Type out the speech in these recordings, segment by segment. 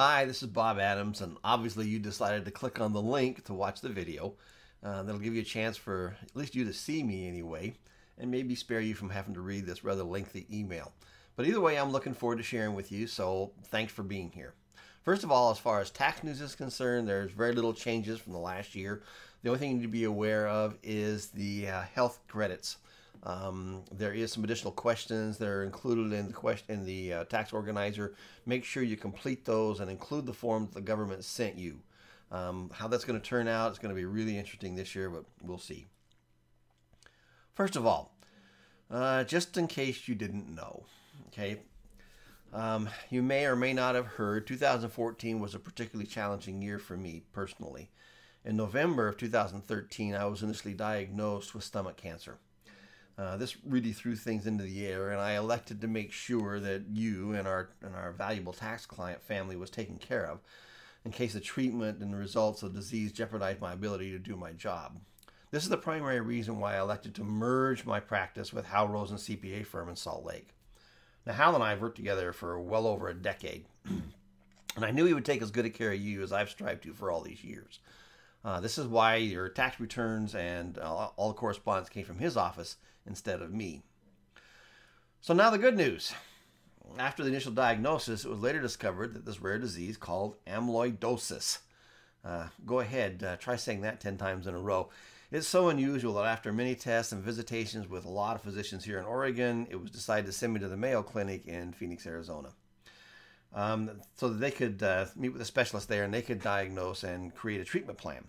Hi, this is Bob Adams, and obviously you decided to click on the link to watch the video. That'll give you a chance for at least you to see me anyway, and maybe spare you from having to read this rather lengthy email. But either way, I'm looking forward to sharing with you, so thanks for being here. First of all, as far as tax news is concerned, there's very little changes from the last year. The only thing you need to be aware of is the health credits. There is some additional questions that are included in the tax organizer. Make sure you complete those and include the form that the government sent you. How that's going to turn out is going to be really interesting this year, but we'll see. First of all, just in case you didn't know, okay, you may or may not have heard 2014 was a particularly challenging year for me personally. In November of 2013, I was initially diagnosed with stomach cancer. This really threw things into the air, and I elected to make sure that you and our valuable tax client family was taken care of in case the treatment and the results of the disease jeopardized my ability to do my job. This is the primary reason why I elected to merge my practice with Hal Rosen CPA firm in Salt Lake. Now, Hal and I have worked together for well over a decade, and I knew he would take as good a care of you as I've strived to for all these years. This is why your tax returns and all the correspondence came from his office instead of me. So now the good news. After the initial diagnosis, it was later discovered that this rare disease called amyloidosis. Go ahead, try saying that 10 times in a row. It's so unusual that after many tests and visitations with a lot of physicians here in Oregon, it was decided to send me to the Mayo Clinic in Phoenix, Arizona. So that they could meet with a specialist there and they could diagnose and create a treatment plan.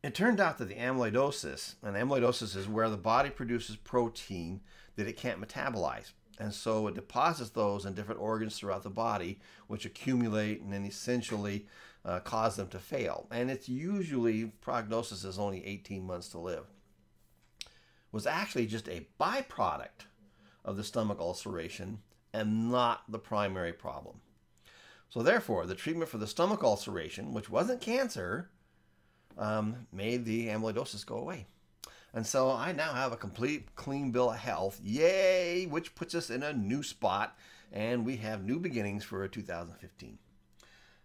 It turned out that the amyloidosis, and amyloidosis is where the body produces protein that it can't metabolize. And so it deposits those in different organs throughout the body, which accumulate and then essentially cause them to fail. And it's usually, prognosis is only 18 months to live. It was actually just a byproduct of the stomach ulceration and not the primary problem. So therefore, the treatment for the stomach ulceration, which wasn't cancer, made the amyloidosis go away. And so I now have a complete clean bill of health, yay, which puts us in a new spot, and we have new beginnings for 2015.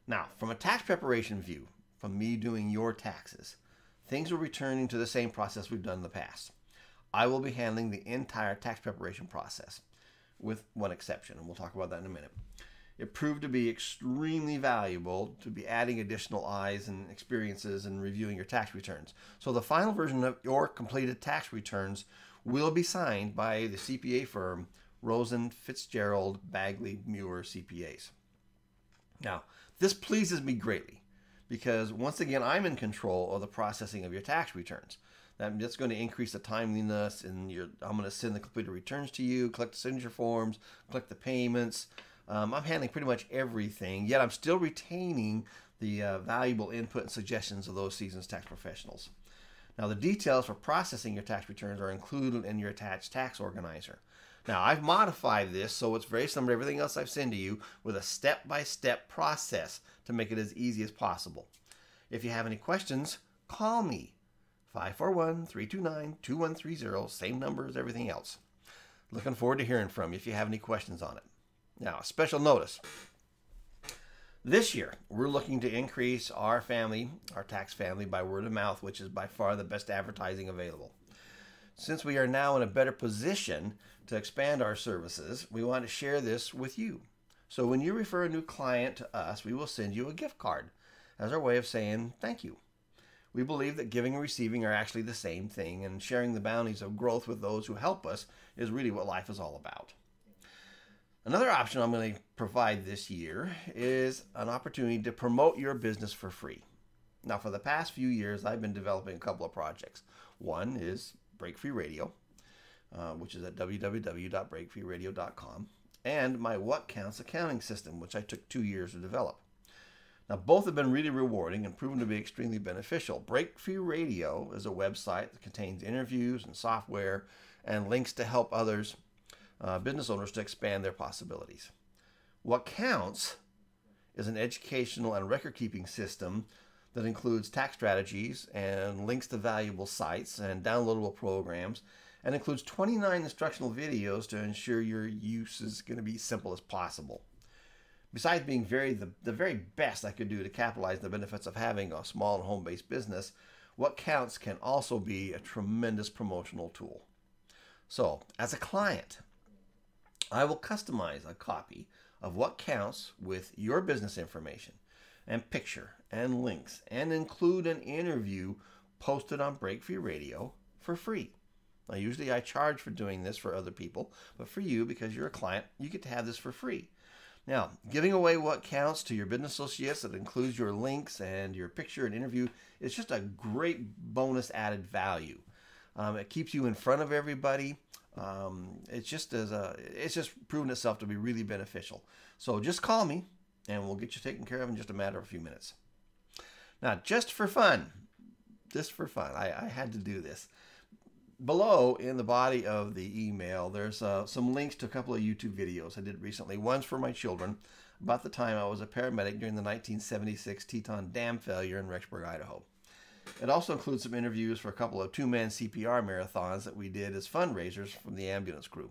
Now, from a tax preparation view, from me doing your taxes, things are returning to the same process we've done in the past. I will be handling the entire tax preparation process, with one exception, and we'll talk about that in a minute. It proved to be extremely valuable to be adding additional eyes and experiences and reviewing your tax returns. So the final version of your completed tax returns will be signed by the CPA firm Rosen, Fitzgerald, Bagley, Muir CPAs. Now, this pleases me greatly because once again, I'm in control of the processing of your tax returns. That's going to increase the timeliness, and I'm going to send the completed returns to you, collect the signature forms, collect the payments. I'm handling pretty much everything, yet I'm still retaining the valuable input and suggestions of those seasoned tax professionals. Now, the details for processing your tax returns are included in your attached tax organizer. Now, I've modified this so it's very similar to everything else I've sent to you with a step-by-step process to make it as easy as possible. If you have any questions, call me. 541-329-2130, same number as everything else. Looking forward to hearing from you if you have any questions on it. Now, a special notice. This year, we're looking to increase our tax family, by word of mouth, which is by far the best advertising available. Since we are now in a better position to expand our services, we want to share this with you. So when you refer a new client to us, we will send you a gift card as our way of saying thank you. We believe that giving and receiving are actually the same thing, and sharing the bounties of growth with those who help us is really what life is all about. Another option I'm going to provide this year is an opportunity to promote your business for free. Now, for the past few years, I've been developing a couple of projects. One is Break Free Radio, which is at www.breakfreeradio.com, and my What Counts accounting system, which I took 2 years to develop. Now, both have been really rewarding and proven to be extremely beneficial. Break Free Radio is a website that contains interviews and software and links to help others, business owners, to expand their possibilities. What Counts is an educational and record-keeping system that includes tax strategies and links to valuable sites and downloadable programs, and includes 29 instructional videos to ensure your use is going to be simple as possible. Besides being the very best I could do to capitalize on the benefits of having a small and home-based business, What Counts can also be a tremendous promotional tool. So, as a client, I will customize a copy of What Counts with your business information and picture and links and include an interview posted on Break Free Radio for free. Now, usually I charge for doing this for other people, but for you, because you're a client, you get to have this for free. Now, giving away What Counts to your business associates that includes your links and your picture and interview is just a great bonus added value. It keeps you in front of everybody. It's just proven itself to be really beneficial. So just call me and we'll get you taken care of in just a matter of a few minutes. Now, just for fun, I had to do this. Below in the body of the email, there's some links to a couple of YouTube videos I did recently. One's for my children about the time I was a paramedic during the 1976 Teton Dam failure in Rexburg, Idaho. It also includes some interviews for a couple of two-man CPR marathons that we did as fundraisers from the ambulance crew.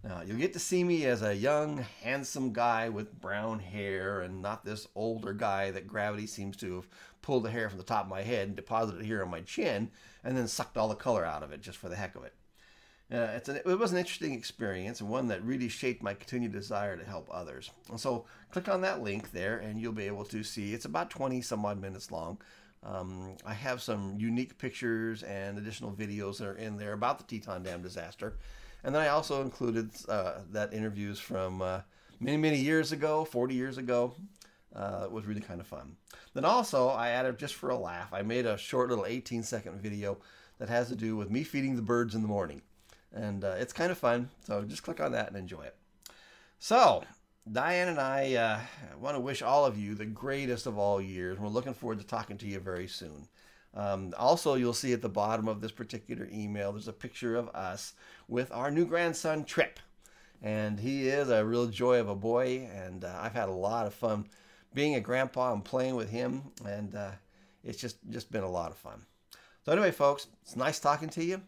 Now, you'll get to see me as a young, handsome guy with brown hair and not this older guy that gravity seems to have pulled the hair from the top of my head and deposited it here on my chin and then sucked all the color out of it just for the heck of it. It was an interesting experience and one that really shaped my continued desire to help others. And so click on that link there and you'll be able to see. It's about 20 some odd minutes long. I have some unique pictures and additional videos that are in there about the Teton Dam disaster. And then I also included that interviews from many years ago, 40 years ago. It was really kind of fun. Then also I added, just for a laugh, I made a short little 18-second video that has to do with me feeding the birds in the morning. And it's kind of fun, so just click on that and enjoy it. So, Diane and I want to wish all of you the greatest of all years. We're looking forward to talking to you very soon. Also, you'll see at the bottom of this particular email, there's a picture of us with our new grandson, Trip. And he is a real joy of a boy, and I've had a lot of fun being a grandpa and playing with him, and it's just been a lot of fun. So anyway, folks, it's nice talking to you.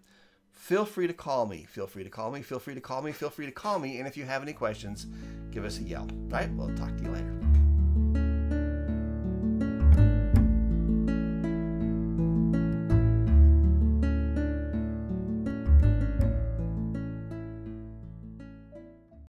Feel free to call me. Feel free to call me. Feel free to call me. Feel free to call me. And if you have any questions, give us a yell. All right? We'll talk to you later.